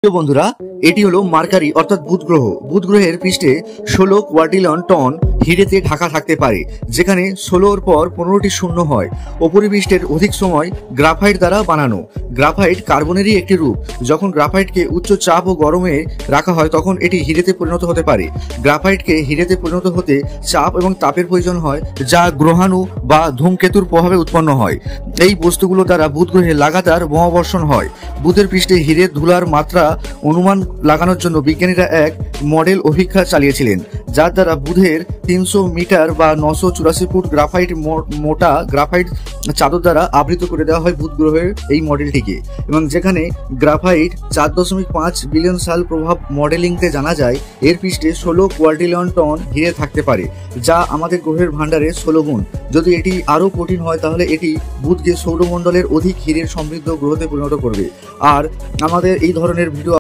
প্রিয় বন্ধুরা, এটি হলো মার্কারি অর্থাৎ বুধ গ্রহ। বুধ গ্রহের পৃষ্ঠে 16 কোয়াড্রিলিয়ন টন হিরেতে ঢাকা থাকতে পারে, যেখানে 16-র পর 15টি শূন্য হয়। উপরিপৃষ্ঠের অধিক সময় গ্রাফাইট দ্বারা বানানো। গ্রাফাইট কার্বনেরই একটি রূপ। যখন গ্রাফাইটকে উচ্চ চাপ ও গরমে রাখা হয় তখন এটি হিরেতে পরিণত হতে পারে। গ্রাফাইটকে হিরেতে পরিণত হতে চাপ এবং তাপের প্রয়োজন হয়, যা গ্রহাণু বা ধূমকেতুর প্রভাবে উৎপন্ন হয়। এই বস্তুগুলো দ্বারা বুধ গ্রহে লাগাতার বোমাবর্ষণ হয়। বুধের পৃষ্ঠে হিরের ধুলার মাত্রা অনুমান লাগানোর জন্য বিজ্ঞানীরা এক মডেল অভিক্ষা চালিয়েছিলেন, যার দ্বারা বুধের 300 মিটার বা 984 ফুট গ্রাফাইট মোটা গ্রাফাইট চাদর দ্বারা আবৃত করে দেওয়া হয় বুধ গ্রহের এই মডেলটিকে, এবং যেখানে গ্রাফাইট 4.5 বিলিয়ন সাল প্রভাব মডেলিংতে জানা যায় এর পৃষ্ঠে 16 কোয়াড্রিলিয়ন টন হিরে থাকতে পারে, যা আমাদের গ্রহের ভান্ডারে 16 গুণ। যদি এটি আরও কঠিন হয় তাহলে এটি বুধকে সৌরমণ্ডলের অধিক হীরের সমৃদ্ধ গ্রহতে পরিণত করবে। আর আমাদের এই ধরনের